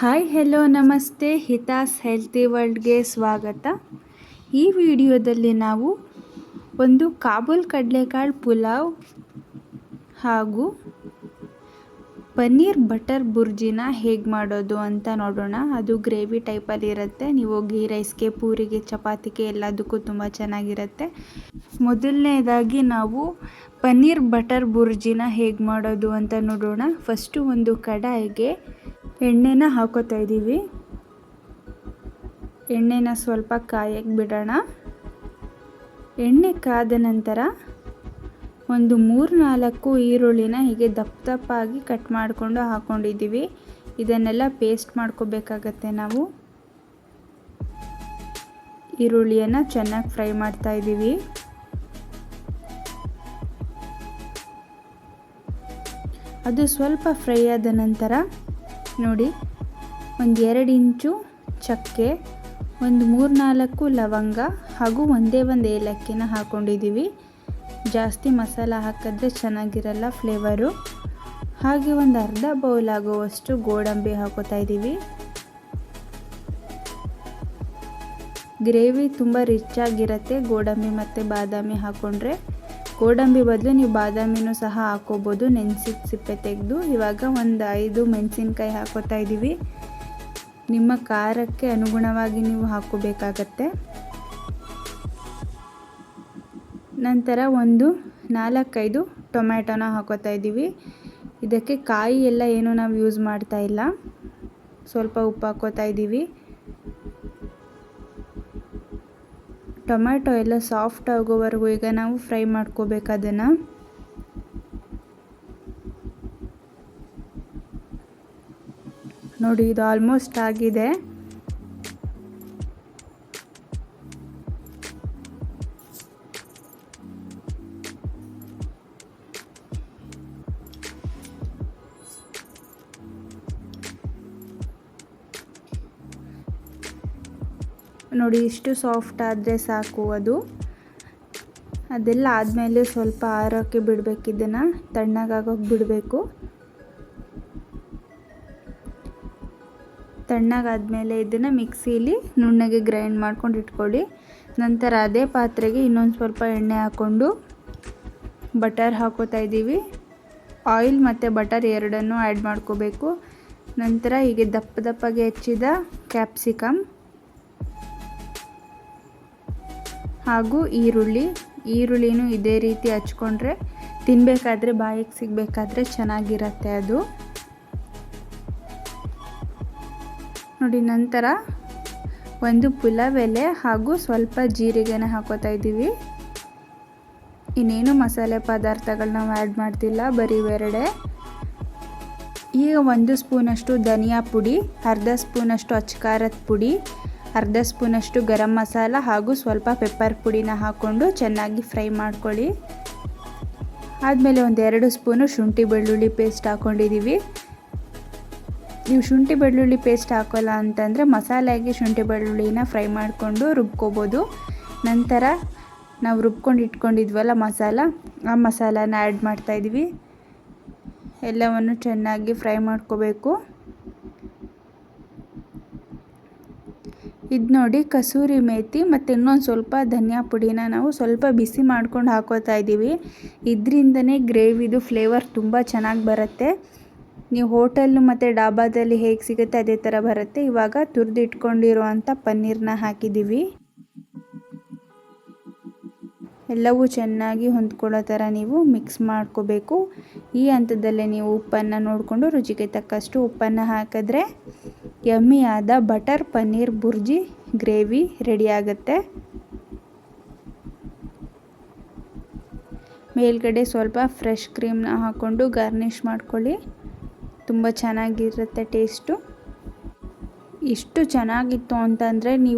Hi hello ನಮಸ್ತೆ, ಹಿತಾಸ್ healthy ವರ್ಲ್ಡ್ಗೆ ಸ್ವಾಗತ. ಈ ವಿಡಿಯೋದಲ್ಲಿ ನಾವು ಒಂದು ಕಾಬೂಲ್ ಕಡಲೆಕಾಳು ಪುಲಾವ್ ಹಾಗೂ ಪನ್ನೀರ್ ಬಟರ್ ಬುರ್ಜಿನ ಹೇಗೆ ಮಾಡೋದು ಅಂತ ನೋಡೋಣ. ಅದು ಗ್ರೇವಿ ಟೈಪಲ್ಲಿ ಇರುತ್ತೆ. ನೀವು ಗೀ ರೈಸ್ಗೆ, ಪೂರಿಗೆ, ಚಪಾತಿಗೆ ಎಲ್ಲದಕ್ಕೂ ತುಂಬ ಚೆನ್ನಾಗಿರುತ್ತೆ. ಮೊದಲನೇದಾಗಿ ನಾವು ಪನ್ನೀರ್ ಬಟರ್ ಬುರ್ಜಿನ ಹೇಗೆ ಮಾಡೋದು ಅಂತ ನೋಡೋಣ. ಫಸ್ಟು ಒಂದು ಕಡಾಯಿಗೆ ಎಣ್ಣೆನ ಹಾಕೋತಾ ಇದ್ದೀವಿ. ಎಣ್ಣೆನ ಸ್ವಲ್ಪ ಕಾಯಕ್ಕೆ ಬಿಡೋಣ. ಎಣ್ಣೆ ಕಾದ ನಂತರ ಒಂದು 3-4 ಈರುಳ್ಳಿನ ಹೀಗೆ ದಪ್ಪಾಗಿ ಕಟ್ ಮಾಡಿಕೊಂಡು ಹಾಕ್ಕೊಂಡಿದ್ದೀವಿ. ಇದನ್ನೆಲ್ಲ ಪೇಸ್ಟ್ ಮಾಡ್ಕೋಬೇಕಾಗತ್ತೆ. ನಾವು ಈರುಳ್ಳಿಯನ್ನು ಚೆನ್ನಾಗಿ ಫ್ರೈ ಮಾಡ್ತಾ ಇದ್ದೀವಿ. ಅದು ಸ್ವಲ್ಪ ಫ್ರೈ ಆದ ನಂತರ ನೋಡಿ, ಒಂದು 2 ಇಂಚು ಚಕ್ಕೆ, ಒಂದು 3-4 ಲವಂಗ ಹಾಗೂ ಒಂದೇ ಒಂದು ಏಲಕ್ಕಿನ ಹಾಕ್ಕೊಂಡಿದ್ದೀವಿ. ಜಾಸ್ತಿ ಮಸಾಲ ಹಾಕಿದ್ರೆ ಚೆನ್ನಾಗಿರಲ್ಲ ಫ್ಲೇವರು. ಹಾಗೆ ಒಂದು ಅರ್ಧ ಬೌಲ್ ಆಗುವಷ್ಟು ಗೋಡಂಬಿ ಹಾಕೋತಾ ಇದ್ದೀವಿ. ಗ್ರೇವಿ ತುಂಬ ರಿಚ್ ಆಗಿರುತ್ತೆ ಗೋಡಂಬಿ ಮತ್ತು ಬಾದಾಮಿ ಹಾಕ್ಕೊಂಡ್ರೆ. ಗೋಡಂಬಿ ಬದಲು ನೀವು ಬಾದಾಮಿನೂ ಸಹ ಹಾಕೋಬೋದು, ನೆನೆಸಿದ ಸಿಪ್ಪೆ ತೆಗೆದು. ಇವಾಗ ಒಂದು 5 ಮೆಣಸಿನ್ಕಾಯಿ ಹಾಕೋತಾ ಇದ್ದೀವಿ. ನಿಮ್ಮ ಖಾರಕ್ಕೆ ಅನುಗುಣವಾಗಿ ನೀವು ಹಾಕೋಬೇಕಾಗತ್ತೆ. ನಂತರ ಒಂದು 4-5 ಟೊಮ್ಯಾಟೊನ ಹಾಕೋತಾ ಇದ್ದೀವಿ. ಇದಕ್ಕೆ ಕಾಯಿ ಎಲ್ಲ ಏನೂ ನಾವು ಯೂಸ್ ಮಾಡ್ತಾ ಇಲ್ಲ. ಸ್ವಲ್ಪ ಉಪ್ಪು ಹಾಕೋತಾ ಇದ್ದೀವಿ. ಟೊಮ್ಯಾಟೊ ಎಲ್ಲ ಸಾಫ್ಟ್ ಆಗೋವರೆಗೂ ಈಗ ನಾವು ಫ್ರೈ ಮಾಡ್ಕೋಬೇಕು ಅದನ್ನು. ನೋಡಿ, ಇದು ಆಲ್ಮೋಸ್ಟ್ ಆಗಿದೆ. ನೋಡಿ, ಇಷ್ಟು ಸಾಫ್ಟ್ ಆದರೆ ಸಾಕು. ಅದೆಲ್ಲ ಆದಮೇಲೆ ಸ್ವಲ್ಪ ಆರೋಕ್ಕೆ ಬಿಡಬೇಕು. ಇದನ್ನು ತಣ್ಣಗಾಗೋಕ್ಕೆ ಬಿಡಬೇಕು. ತಣ್ಣಗಾದ್ಮೇಲೆ ಇದನ್ನು ಮಿಕ್ಸಿಲಿ ನುಣ್ಣಗೆ ಗ್ರೈಂಡ್ ಮಾಡ್ಕೊಂಡು ಇಟ್ಕೊಳ್ಳಿ. ನಂತರ ಅದೇ ಪಾತ್ರೆಗೆ ಇನ್ನೊಂದು ಸ್ವಲ್ಪ ಎಣ್ಣೆ ಹಾಕ್ಕೊಂಡು ಬಟರ್ ಹಾಕೋತಾ ಇದ್ದೀವಿ. ಆಯಿಲ್ ಮತ್ತು ಬಟರ್ ಎರಡನ್ನೂ ಆ್ಯಡ್ ಮಾಡ್ಕೋಬೇಕು. ನಂತರ ಹೀಗೆ ದಪ್ಪಗೆ ಹೆಚ್ಚಿದ ಹಾಗೂ ಈರುಳ್ಳಿನೂ ಇದೇ ರೀತಿ ಹಚ್ಕೊಂಡ್ರೆ ತಿನ್ನಬೇಕಾದ್ರೆ, ಬಾಯಿಗೆ ಸಿಗಬೇಕಾದ್ರೆ ಚೆನ್ನಾಗಿರುತ್ತೆ ಅದು. ನೋಡಿ, ನಂತರ ಒಂದು ಪುಲಾವ್ ಎಲೆ ಹಾಗೂ ಸ್ವಲ್ಪ ಜೀರಿಗೆನ ಹಾಕೋತಾ ಇದ್ದೀವಿ. ಇನ್ನೇನು ಮಸಾಲೆ ಪದಾರ್ಥಗಳನ್ನ ನಾವು ಆ್ಯಡ್ ಮಾಡ್ತಿಲ್ಲ, ಬರೀ ಇವೆರಡೇ. ಈಗ 1 ಸ್ಪೂನಷ್ಟು ಧನಿಯಾ ಪುಡಿ, ಅರ್ಧ ಸ್ಪೂನಷ್ಟು ಅಚ್ಚಕಾರದ ಪುಡಿ, ಅರ್ಧ ಸ್ಪೂನಷ್ಟು ಗರಂ ಮಸಾಲ ಹಾಗೂ ಸ್ವಲ್ಪ ಪೆಪ್ಪರ್ ಪುಡಿನ ಹಾಕ್ಕೊಂಡು ಚೆನ್ನಾಗಿ ಫ್ರೈ ಮಾಡ್ಕೊಳ್ಳಿ. ಆದಮೇಲೆ ಒಂದು 2 ಸ್ಪೂನು ಶುಂಠಿ ಬೆಳ್ಳುಳ್ಳಿ ಪೇಸ್ಟ್ ಹಾಕ್ಕೊಂಡಿದ್ದೀವಿ. ನೀವು ಶುಂಠಿ ಬೆಳ್ಳುಳ್ಳಿ ಪೇಸ್ಟ್ ಹಾಕೋಲ್ಲ ಅಂತಂದರೆ ಮಸಾಲೆಗೆ ಶುಂಠಿ ಬೆಳ್ಳುಳ್ಳಿನ ಫ್ರೈ ಮಾಡಿಕೊಂಡು ರುಬ್ಕೋಬೋದು. ನಂತರ ನಾವು ರುಬ್ಕೊಂಡು ಇಟ್ಕೊಂಡಿದ್ವಲ್ಲ ಆ ಮಸಾಲಾನ ಆ್ಯಡ್ ಮಾಡ್ತಾಯಿದ್ದೀವಿ. ಎಲ್ಲವನ್ನು ಚೆನ್ನಾಗಿ ಫ್ರೈ ಮಾಡ್ಕೋಬೇಕು. ಇದು ನೋಡಿ, ಕಸೂರಿ ಮೇಥಿ ಮತ್ತು ಇನ್ನೊಂದು ಸ್ವಲ್ಪ ಧನಿಯಾ ಪುಡಿನ ನಾವು ಸ್ವಲ್ಪ ಬಿಸಿ ಮಾಡ್ಕೊಂಡು ಹಾಕೋತಾ ಇದ್ದೀವಿ. ಇದರಿಂದನೇ ಗ್ರೇವಿದು ಫ್ಲೇವರ್ ತುಂಬ ಚೆನ್ನಾಗಿ ಬರುತ್ತೆ. ನೀವು ಹೋಟೆಲ್ ಮತ್ತು ಡಾಬಾದಲ್ಲಿ ಹೇಗೆ ಸಿಗುತ್ತೆ ಅದೇ ಥರ ಬರುತ್ತೆ. ಇವಾಗ ತುರಿದಿಟ್ಕೊಂಡಿರುವಂಥ ಪನ್ನೀರನ್ನ ಹಾಕಿದ್ದೀವಿ. ಎಲ್ಲವೂ ಚೆನ್ನಾಗಿ ಹೊಂದ್ಕೊಳ್ಳೋ ಥರ ನೀವು ಮಿಕ್ಸ್ ಮಾಡ್ಕೋಬೇಕು. ಈ ಹಂತದಲ್ಲೇ ನೀವು ಉಪ್ಪನ್ನು ನೋಡಿಕೊಂಡು ರುಚಿಗೆ ತಕ್ಕಷ್ಟು ಉಪ್ಪನ್ನು ಹಾಕಿದ್ರೆ ಯಮ್ಮಿಯಾದ butter paneer bhurji gravy ready ಆಗುತ್ತೆ. ಮೇಲ್ಗಡೆ ಸ್ವಲ್ಪ ಫ್ರೆಶ್ ಕ್ರೀಮ್ನ ಹಾಕ್ಕೊಂಡು ಗಾರ್ನಿಷ್ ಮಾಡ್ಕೊಳ್ಳಿ. ತುಂಬ ಚೆನ್ನಾಗಿರುತ್ತೆ ಟೇಸ್ಟು. ಇಷ್ಟು ಚೆನ್ನಾಗಿತ್ತು ಅಂತಂದರೆ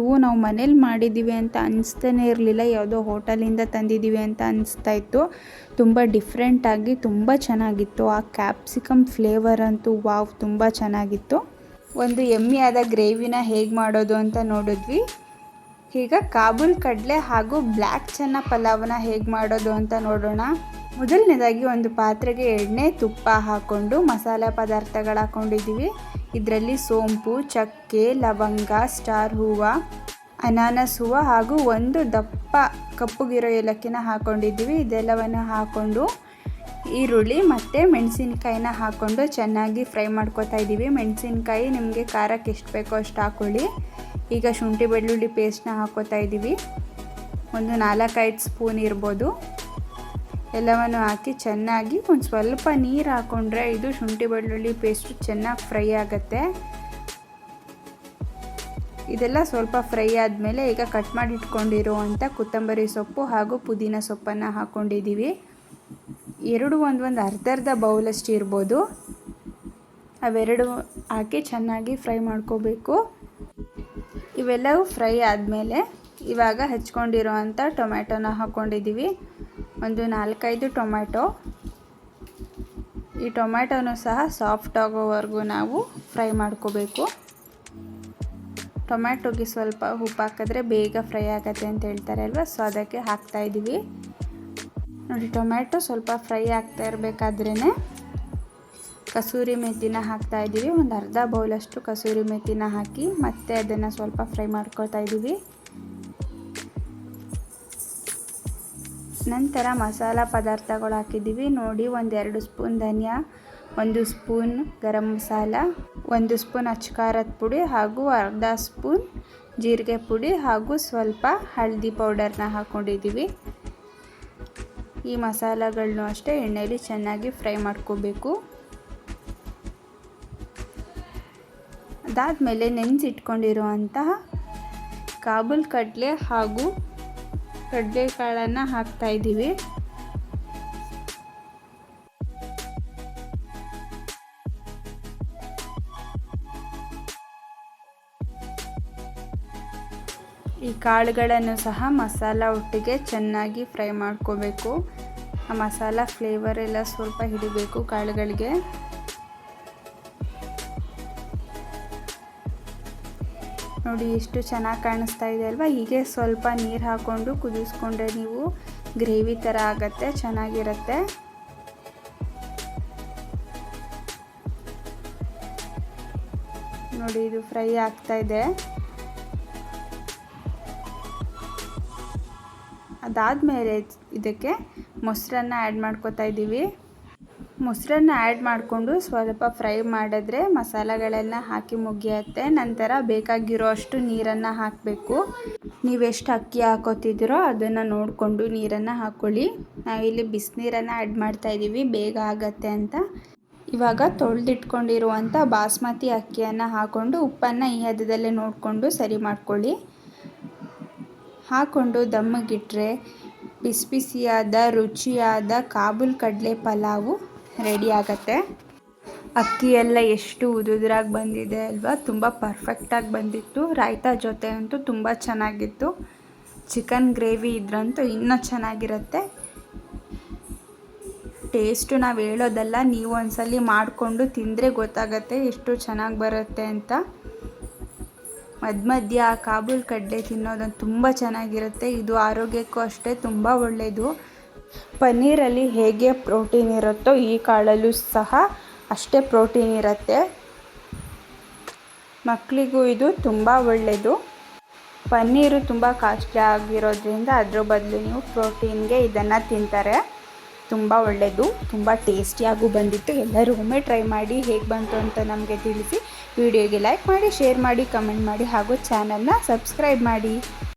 ನಾವು ಮನೇಲಿ ಮಾಡಿದ್ದೀವಿ ಅಂತ ಅನಿಸ್ತಾನೆ ಇರಲಿಲ್ಲ. ಯಾವುದೋ ಹೋಟೆಲಿಂದ ತಂದಿದ್ದೀವಿ ಅಂತ ಅನಿಸ್ತಾಯಿತ್ತು. ತುಂಬ ಡಿಫ್ರೆಂಟಾಗಿ ತುಂಬ ಚೆನ್ನಾಗಿತ್ತು. ಆ ಕ್ಯಾಪ್ಸಿಕಮ್ ಫ್ಲೇವರ್ ಅಂತೂ ವಾವ್, ತುಂಬ ಚೆನ್ನಾಗಿತ್ತು. ಒಂದು ಯಮ್ಮಿಯಾದ ಗ್ರೇವಿನ ಹೇಗೆ ಮಾಡೋದು ಅಂತ ನೋಡಿದ್ವಿ. ಈಗ ಕಾಬೂಲ್ ಕಡಲೆ ಹಾಗೂ ಬ್ಲ್ಯಾಕ್ ಚೆನ್ನ ಪಲಾವನ್ನ ಹೇಗೆ ಮಾಡೋದು ಅಂತ ನೋಡೋಣ. ಮೊದಲನೇದಾಗಿ ಒಂದು ಪಾತ್ರೆಗೆ ಎಣ್ಣೆ ತುಪ್ಪ ಹಾಕ್ಕೊಂಡು ಮಸಾಲೆ ಪದಾರ್ಥಗಳು ಹಾಕ್ಕೊಂಡಿದ್ದೀವಿ. ಇದರಲ್ಲಿ ಸೋಂಪು, ಚಕ್ಕೆ, ಲವಂಗ, ಸ್ಟಾರ್ ಹೂವು, ಅನಾನಸ್ ಹೂವು ಹಾಗೂ ಒಂದು ದಪ್ಪ ಕಪ್ಪುಗಿರೋ ಏಲಕ್ಕಿನ ಹಾಕ್ಕೊಂಡಿದ್ದೀವಿ. ಇದೆಲ್ಲವನ್ನು ಹಾಕ್ಕೊಂಡು ಈರುಳ್ಳಿ ಮತ್ತು ಮೆಣಸಿನ್ಕಾಯಿನ ಹಾಕ್ಕೊಂಡು ಚೆನ್ನಾಗಿ ಫ್ರೈ ಮಾಡ್ಕೊತಾ ಇದ್ದೀವಿ. ಮೆಣಸಿನ್ಕಾಯಿ ನಿಮಗೆ ಖಾರಕ್ಕೆ ಎಷ್ಟು ಬೇಕೋ ಅಷ್ಟು ಹಾಕ್ಕೊಳ್ಳಿ. ಈಗ ಶುಂಠಿ ಬೆಳ್ಳುಳ್ಳಿ ಪೇಸ್ಟ್ನ ಹಾಕ್ಕೋತಾ ಇದ್ದೀವಿ. ಒಂದು 4-5 ಸ್ಪೂನ್ ಇರ್ಬೋದು. ಎಲ್ಲವನ್ನು ಹಾಕಿ ಚೆನ್ನಾಗಿ ಒಂದು ಸ್ವಲ್ಪ ನೀರು ಹಾಕ್ಕೊಂಡ್ರೆ ಇದು ಶುಂಠಿ ಬೆಳ್ಳುಳ್ಳಿ ಪೇಸ್ಟು ಚೆನ್ನಾಗಿ ಫ್ರೈ ಆಗುತ್ತೆ. ಇದೆಲ್ಲ ಸ್ವಲ್ಪ ಫ್ರೈ ಆದಮೇಲೆ ಈಗ ಕಟ್ ಮಾಡಿ ಇಟ್ಕೊಂಡಿರುವಂಥ ಕೊತ್ತಂಬರಿ ಸೊಪ್ಪು ಹಾಗೂ ಪುದೀನ ಸೊಪ್ಪನ್ನು ಹಾಕ್ಕೊಂಡಿದ್ದೀವಿ. ಎರಡು ಒಂದು ಅರ್ಧ ಬೌಲಷ್ಟು ಇರ್ಬೋದು. ಅವೆರಡು ಹಾಕಿ ಚೆನ್ನಾಗಿ ಫ್ರೈ ಮಾಡ್ಕೋಬೇಕು. ಇವೆಲ್ಲವೂ ಫ್ರೈ ಆದಮೇಲೆ ಇವಾಗ ಹೆಚ್ಕೊಂಡಿರೋವಂಥ ಟೊಮ್ಯಾಟೊನ ಹಾಕ್ಕೊಂಡಿದ್ದೀವಿ. ಒಂದು 4-5 ಟೊಮ್ಯಾಟೊ. ಈ ಟೊಮ್ಯಾಟೊನೂ ಸಹ ಸಾಫ್ಟ್ ಆಗೋವರೆಗೂ ನಾವು ಫ್ರೈ ಮಾಡ್ಕೋಬೇಕು. ಟೊಮ್ಯಾಟೊಗೆ ಸ್ವಲ್ಪ ಉಪ್ಪು ಹಾಕಿದ್ರೆ ಬೇಗ ಫ್ರೈ ಆಗುತ್ತೆ ಅಂತ ಹೇಳ್ತಾರೆ ಅಲ್ವಾ, ಸೊ ಅದಕ್ಕೆ ಹಾಕ್ತಾಯಿದ್ದೀವಿ. ನೋಡಿ, ಟೊಮ್ಯಾಟೊ ಸ್ವಲ್ಪ ಫ್ರೈ ಆಗ್ತಾ ಇರಬೇಕಾದ್ರೇ ಕಸೂರಿ ಮೆಥಿನ ಹಾಕ್ತಾಯಿದ್ದೀವಿ. ಒಂದು ಅರ್ಧ ಬೌಲಷ್ಟು ಕಸೂರಿ ಮೆಥಿನ ಹಾಕಿ ಮತ್ತೆ ಅದನ್ನು ಸ್ವಲ್ಪ ಫ್ರೈ ಮಾಡ್ಕೊತಾ ಇದ್ದೀವಿ. ನಂತರ ಮಸಾಲ ಪದಾರ್ಥಗಳು ಹಾಕಿದ್ದೀವಿ. ನೋಡಿ, 1-2 ಸ್ಪೂನ್ ಧನಿಯಾ, 1 ಸ್ಪೂನ್ ಗರಂ ಮಸಾಲ, 1 ಸ್ಪೂನ್ ಅಚ್ಕಾರದ ಪುಡಿ ಹಾಗೂ ಅರ್ಧ ಸ್ಪೂನ್ ಜೀರಿಗೆ ಪುಡಿ ಹಾಗೂ ಸ್ವಲ್ಪ ಹಳದಿ ಪೌಡರ್ನ ಹಾಕ್ಕೊಂಡಿದ್ದೀವಿ. ಈ ಮಸಾಲೆಗಳನ್ನೂ ಅಷ್ಟೇ ಎಣ್ಣೆಯಲ್ಲಿ ಚೆನ್ನಾಗಿ ಫ್ರೈ ಮಾಡ್ಕೋಬೇಕು. ಅದಾದಮೇಲೆ ನೆನೆಸಿಟ್ಕೊಂಡಿರುವಂತಹ ಕಾಬೂಲ್ ಕಡಲೆ ಹಾಗೂ ಕಡಲೆಕಾಳನ್ನು ಹಾಕ್ತಾಯಿದ್ದೀವಿ. ಈ ಕಾಳುಗಳನ್ನು ಸಹ ಮಸಾಲ ಒಟ್ಟಿಗೆ ಚೆನ್ನಾಗಿ ಫ್ರೈ ಮಾಡ್ಕೋಬೇಕು. ಆ ಮಸಾಲ ಫ್ಲೇವರ್ ಎಲ್ಲ ಸ್ವಲ್ಪ ಹಿಡಿಬೇಕು ಕಾಳುಗಳಿಗೆ. ನೋಡಿ, ಎಷ್ಟು ಚೆನ್ನಾಗಿ ಕಾಣಿಸ್ತಾ ಇದೆ ಅಲ್ವಾ. ಹೀಗೆ ಸ್ವಲ್ಪ ನೀರು ಹಾಕ್ಕೊಂಡು ಕುದಿಸ್ಕೊಂಡ್ರೆ ನೀವು ಗ್ರೇವಿ ಥರ ಆಗುತ್ತೆ, ಚೆನ್ನಾಗಿರುತ್ತೆ. ನೋಡಿ, ಇದು ಫ್ರೈ ಆಗ್ತಾ ಇದೆ. ಅದಾದಮೇಲೆ ಇದಕ್ಕೆ ಮೊಸರನ್ನ ಆ್ಯಡ್ ಮಾಡ್ಕೊತಾ ಇದ್ದೀವಿ. ಮೊಸರನ್ನ ಆ್ಯಡ್ ಮಾಡಿಕೊಂಡು ಸ್ವಲ್ಪ ಫ್ರೈ ಮಾಡಿದ್ರೆ ಮಸಾಲೆಗಳೆಲ್ಲ ಹಾಕಿ ಮುಗಿಯುತ್ತೆ. ನಂತರ ಬೇಕಾಗಿರೋ ಅಷ್ಟು ನೀರನ್ನು ಹಾಕಬೇಕು. ನೀವೆಷ್ಟು ಅಕ್ಕಿ ಹಾಕೋತಿದ್ದೀರೋ ಅದನ್ನು ನೋಡಿಕೊಂಡು ನೀರನ್ನು ಹಾಕ್ಕೊಳ್ಳಿ. ನಾವಿಲ್ಲಿ ಬಿಸಿನೀರನ್ನು ಆ್ಯಡ್ ಮಾಡ್ತಾಯಿದ್ದೀವಿ ಬೇಗ ಆಗತ್ತೆ ಅಂತ. ಇವಾಗ ತೊಳೆದಿಟ್ಕೊಂಡಿರುವಂಥ ಬಾಸ್ಮತಿ ಅಕ್ಕಿಯನ್ನು ಹಾಕ್ಕೊಂಡು ಉಪ್ಪನ್ನು ಈ ಹದದಲ್ಲೇ ನೋಡಿಕೊಂಡು ಸರಿ ಮಾಡ್ಕೊಳ್ಳಿ. ಹಾಕ್ಕೊಂಡು ದಮ್ಮಿಗಿಟ್ರೆ ಬಿಸಿ ಬಿಸಿಯಾದ ರುಚಿಯಾದ ಕಾಬೂಲ್ ಕಡಲೆ ಪಲಾವು ರೆಡಿ ಆಗುತ್ತೆ. ಅಕ್ಕಿ ಎಲ್ಲ ಎಷ್ಟು ಉದುರಾಗಿ ಬಂದಿದೆ ಅಲ್ವಾ, ತುಂಬ ಪರ್ಫೆಕ್ಟಾಗಿ ಬಂದಿತ್ತು. ರಾಯ್ತಾ ಜೊತೆ ಅಂತೂ ತುಂಬ ಚೆನ್ನಾಗಿತ್ತು. ಚಿಕನ್ ಗ್ರೇವಿ ಇದ್ರಂತೂ ಇನ್ನೂ ಚೆನ್ನಾಗಿರುತ್ತೆ. ಟೇಸ್ಟು ನಾವು ಹೇಳೋದಲ್ಲ, ನೀವು ಒಂದ್ಸಲಿ ಮಾಡಿಕೊಂಡು ತಿಂದರೆ ಗೊತ್ತಾಗುತ್ತೆ ಎಷ್ಟು ಚೆನ್ನಾಗಿ ಬರುತ್ತೆ ಅಂತ. ಮಧ್ಯ ಕಾಬೂಲ್ ಕಡಲೆ ತಿನ್ನೋದಂತ ತುಂಬ ಚೆನ್ನಾಗಿರುತ್ತೆ. ಇದು ಆರೋಗ್ಯಕ್ಕೂ ಅಷ್ಟೇ ತುಂಬ ಒಳ್ಳೆಯದು. ಪನ್ನೀರಲ್ಲಿ ಹೇಗೆ ಪ್ರೋಟೀನ್ ಇರುತ್ತೋ ಈ ಕಾಳಲ್ಲೂ ಸಹ ಅಷ್ಟೇ ಪ್ರೋಟೀನ್ ಇರುತ್ತೆ. ಮಕ್ಕಳಿಗೂ ಇದು ತುಂಬ ಒಳ್ಳೆಯದು. ಪನ್ನೀರು ತುಂಬ ಕಾಸ್ಟ್ಲಿ ಆಗಿರೋದ್ರಿಂದ ಅದ್ರ ಬದಲು ನೀವು ಪ್ರೋಟೀನ್ಗೆ ಇದನ್ನು ತಿಂತಾರೆ. ತುಂಬ ಒಳ್ಳೆಯದು, ತುಂಬ ಟೇಸ್ಟಿಯಾಗೂ ಬಂದಿತ್ತು. ಎಲ್ಲರೂ ಒಮ್ಮೆ ಟ್ರೈ ಮಾಡಿ ಹೇಗೆ ಬಂತು ಅಂತ ನಮಗೆ ತಿಳಿಸಿ. ವಿಡಿಯೋಗೆ ಲೈಕ್ ಮಾಡಿ, ಶೇರ್ ಮಾಡಿ, ಕಮೆಂಟ್ ಮಾಡಿ ಹಾಗೂ ಚಾನಲ್ನ ಸಬ್ಸ್ಕ್ರೈಬ್ ಮಾಡಿ.